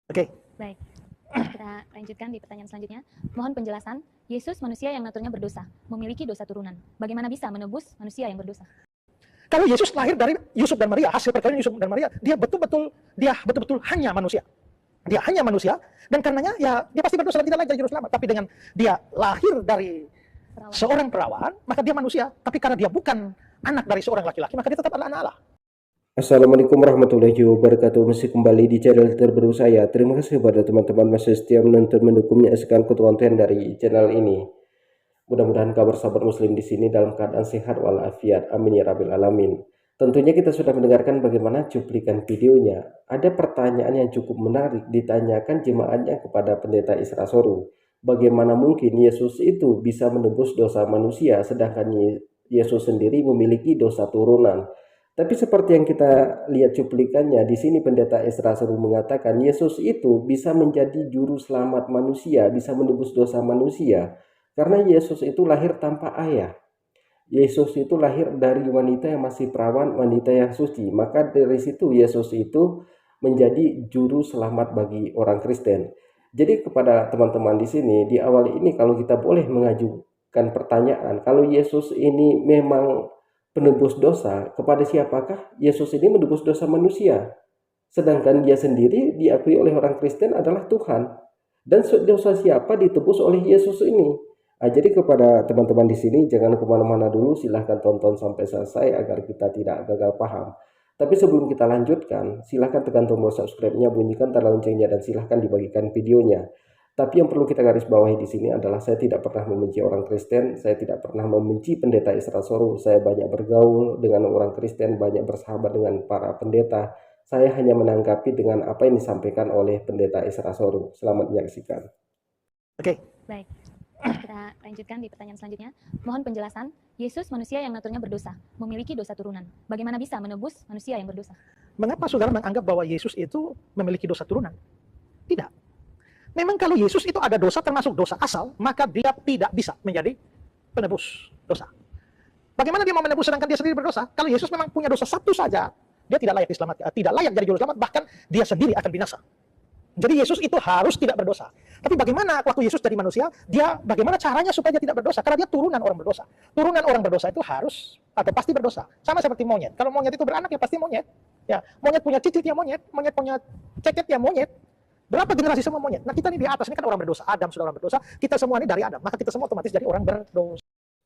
Oke. Baik, kita lanjutkan di pertanyaan selanjutnya. Mohon penjelasan, Yesus manusia yang naturnya berdosa, memiliki dosa turunan. Bagaimana bisa menebus manusia yang berdosa? Kalau Yesus lahir dari Yusuf dan Maria, hasil perkawinan Yusuf dan Maria, dia betul-betul hanya manusia. Dia hanya manusia, dan karenanya ya dia pasti berdosa dan tidak layak jadi juru selamat. Tapi dengan dia lahir dari seorang perawan, maka dia manusia. Tapi karena dia bukan anak dari seorang laki-laki, maka dia tetap adalah anak Allah. Assalamualaikum warahmatullahi wabarakatuh. Masih kembali di channel terbaru saya. Terima kasih kepada teman-teman masih setia menonton, mendukung, menyaksikan konten dari channel ini. Mudah-mudahan kabar sahabat muslim di sini dalam keadaan sehat walafiat. Amin ya rabbil alamin. Tentunya kita sudah mendengarkan bagaimana cuplikan videonya. Ada pertanyaan yang cukup menarik ditanyakan jemaatnya kepada pendeta Isra Soru. Bagaimana mungkin Yesus itu bisa menebus dosa manusia sedangkan Yesus sendiri memiliki dosa turunan? Tapi seperti yang kita lihat cuplikannya, di sini pendeta Isra Soru mengatakan Yesus itu bisa menjadi juru selamat manusia, bisa menebus dosa manusia. Karena Yesus itu lahir tanpa ayah. Yesus itu lahir dari wanita yang masih perawan, wanita yang suci. Maka dari situ Yesus itu menjadi juru selamat bagi orang Kristen. Jadi kepada teman-teman di sini, di awal ini kalau kita boleh mengajukan pertanyaan, kalau Yesus ini memang penebus dosa, kepada siapakah Yesus ini menebus dosa manusia? Sedangkan dia sendiri diakui oleh orang Kristen adalah Tuhan. Dan dosa siapa ditebus oleh Yesus ini? Jadi kepada teman-teman di sini jangan kemana-mana dulu, silahkan tonton sampai selesai agar kita tidak gagal paham. Tapi sebelum kita lanjutkan, silahkan tekan tombol subscribe-nya, bunyikan tanda loncengnya, dan silahkan dibagikan videonya. Tapi yang perlu kita garis bawahi di sini adalah saya tidak pernah membenci orang Kristen, saya tidak pernah membenci pendeta Isra Soru. Saya banyak bergaul dengan orang Kristen, banyak bersahabat dengan para pendeta. Saya hanya menanggapi dengan apa yang disampaikan oleh pendeta Isra Soru. Selamat menyaksikan. Oke. Baik, kita lanjutkan di pertanyaan selanjutnya. Mohon penjelasan, Yesus manusia yang naturnya berdosa, memiliki dosa turunan. Bagaimana bisa menebus manusia yang berdosa? Mengapa saudara menganggap bahwa Yesus itu memiliki dosa turunan? Tidak. Memang kalau Yesus itu ada dosa termasuk dosa asal, maka dia tidak bisa menjadi penebus dosa. Bagaimana dia mau menebus sedangkan dia sendiri berdosa? Kalau Yesus memang punya dosa satu saja, dia tidak layak diselamatkan, tidak layak jadi juru selamat, bahkan dia sendiri akan binasa. Jadi Yesus itu harus tidak berdosa. Tapi bagaimana waktu Yesus jadi manusia, bagaimana caranya supaya dia tidak berdosa? Karena dia turunan orang berdosa. Turunan orang berdosa itu harus atau pasti berdosa. Sama seperti monyet. Kalau monyet itu beranak ya pasti monyet. Ya, monyet punya cicit ya monyet punya cecet ya monyet. Berapa generasi semua monyet? Nah kita ini di atas ini kan orang berdosa. Adam sudah orang berdosa. Kita semua ini dari Adam. Maka kita semua otomatis jadi orang berdosa.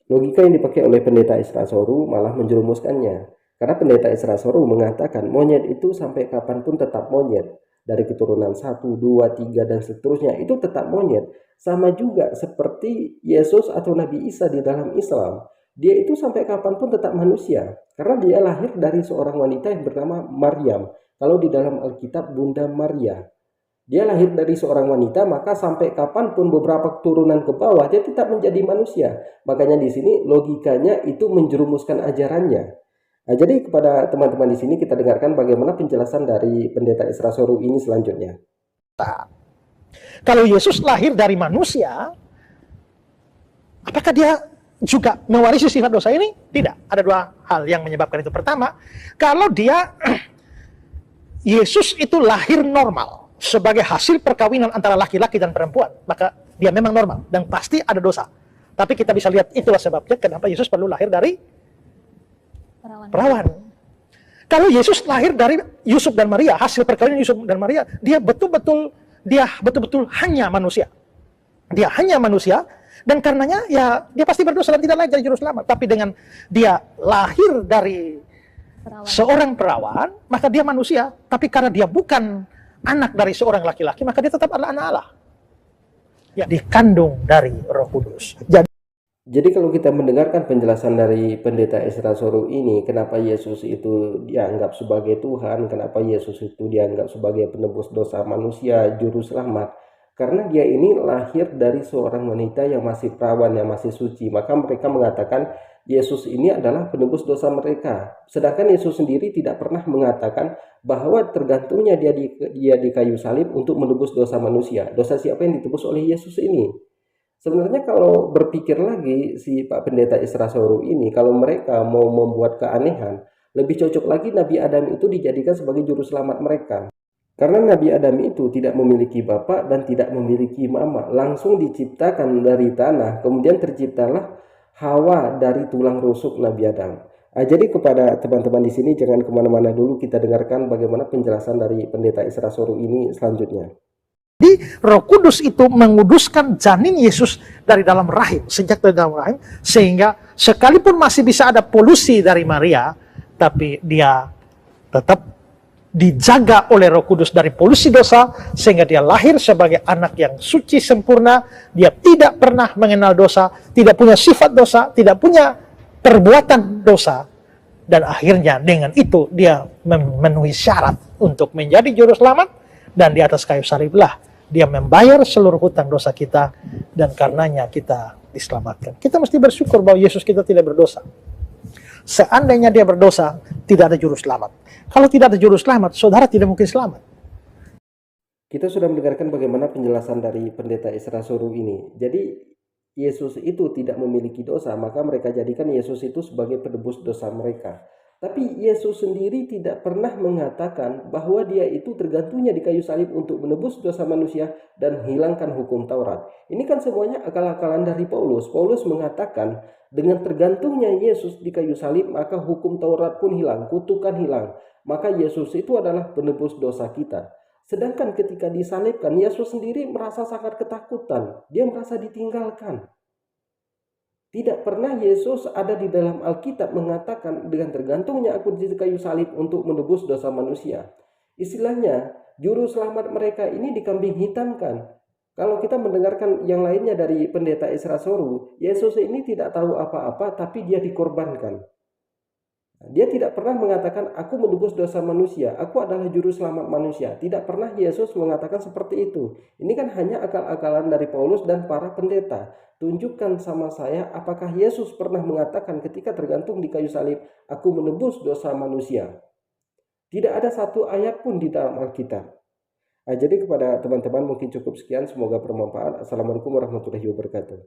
Logika yang dipakai oleh pendeta Isra Soru malah menjerumuskannya. Karena pendeta Isra Soru mengatakan monyet itu sampai kapanpun tetap monyet. Dari keturunan 1, 2, 3, dan seterusnya itu tetap monyet. Sama juga seperti Yesus atau Nabi Isa di dalam Islam. Dia itu sampai kapanpun tetap manusia. Karena dia lahir dari seorang wanita yang bernama Maryam. Kalau di dalam Alkitab Bunda Maria. Dia lahir dari seorang wanita, maka sampai kapanpun beberapa keturunan ke bawah dia tetap menjadi manusia. Makanya di sini logikanya itu menjerumuskan ajarannya. Nah, jadi kepada teman-teman di sini kita dengarkan bagaimana penjelasan dari pendeta Isra Soru ini selanjutnya. Kalau Yesus lahir dari manusia, apakah dia juga mewarisi sifat dosa ini? Tidak. Ada dua hal yang menyebabkan itu. Pertama, kalau dia Yesus itu lahir normal sebagai hasil perkawinan antara laki-laki dan perempuan, maka dia memang normal dan pasti ada dosa. Tapi kita bisa lihat itulah sebabnya kenapa Yesus perlu lahir dari perawan. Kalau Yesus lahir dari Yusuf dan Maria, hasil perkawinan Yusuf dan Maria, dia betul-betul hanya manusia. Dia hanya manusia, dan karenanya ya dia pasti berdosa dan tidak layak jadi juru selamat. Tapi dengan dia lahir dari seorang perawan, maka dia manusia. Tapi karena dia bukan anak dari seorang laki-laki, maka dia tetap adalah anak Allah. Ya, dikandung dari Roh Kudus. Jadi kalau kita mendengarkan penjelasan dari pendeta Isra Soru ini, kenapa Yesus itu dianggap sebagai Tuhan, kenapa Yesus itu dianggap sebagai penebus dosa manusia, juru selamat, karena dia ini lahir dari seorang wanita yang masih perawan, yang masih suci. Maka mereka mengatakan Yesus ini adalah penebus dosa mereka. Sedangkan Yesus sendiri tidak pernah mengatakan bahwa tergantungnya dia di kayu salib untuk menebus dosa manusia. Dosa siapa yang ditebus oleh Yesus ini? Sebenarnya kalau berpikir lagi si Pak Pendeta Isra Soru ini, kalau mereka mau membuat keanehan, lebih cocok lagi Nabi Adam itu dijadikan sebagai juru selamat mereka. Karena Nabi Adam itu tidak memiliki bapak dan tidak memiliki mama, langsung diciptakan dari tanah, kemudian terciptalah Hawa dari tulang rusuk Nabi Adam. Jadi kepada teman-teman di sini jangan kemana-mana dulu, kita dengarkan bagaimana penjelasan dari Pendeta Isra Soru ini selanjutnya. Jadi Roh Kudus itu menguduskan janin Yesus dari dalam rahim, sejak dari dalam rahim, sehingga sekalipun masih bisa ada polusi dari Maria, tapi dia tetap dijaga oleh Roh Kudus dari polusi dosa, sehingga dia lahir sebagai anak yang suci sempurna. Dia tidak pernah mengenal dosa, tidak punya sifat dosa, tidak punya perbuatan dosa, dan akhirnya dengan itu dia memenuhi syarat untuk menjadi juru selamat, dan di atas kayu saliblah dia membayar seluruh hutang dosa kita, dan karenanya kita diselamatkan. Kita mesti bersyukur bahwa Yesus kita tidak berdosa. Seandainya dia berdosa, tidak ada juru selamat. Kalau tidak ada juru selamat, saudara tidak mungkin selamat. Kita sudah mendengarkan bagaimana penjelasan dari Pendeta Isra Soru ini. Jadi Yesus itu tidak memiliki dosa, maka mereka jadikan Yesus itu sebagai penebus dosa mereka. Tapi Yesus sendiri tidak pernah mengatakan bahwa dia itu tergantungnya di kayu salib untuk menebus dosa manusia dan menghilangkan hukum Taurat. Ini kan semuanya akal-akalan dari Paulus. Paulus mengatakan dengan tergantungnya Yesus di kayu salib maka hukum Taurat pun hilang, kutukan hilang. Maka Yesus itu adalah penebus dosa kita. Sedangkan ketika disalibkan, Yesus sendiri merasa sangat ketakutan. Dia merasa ditinggalkan. Tidak pernah Yesus ada di dalam Alkitab mengatakan dengan tergantungnya aku di kayu salib untuk menebus dosa manusia. Istilahnya, juru selamat mereka ini dikambing hitamkan. Kalau kita mendengarkan yang lainnya dari Pendeta Isra Soru, Yesus ini tidak tahu apa-apa tapi dia dikorbankan. Dia tidak pernah mengatakan aku menebus dosa manusia, aku adalah juru selamat manusia. Tidak pernah Yesus mengatakan seperti itu. Ini kan hanya akal-akalan dari Paulus dan para pendeta. Tunjukkan sama saya apakah Yesus pernah mengatakan ketika tergantung di kayu salib, aku menebus dosa manusia. Tidak ada satu ayat pun di dalam Alkitab. Jadi kepada teman-teman mungkin cukup sekian, semoga bermanfaat. Assalamualaikum warahmatullahi wabarakatuh.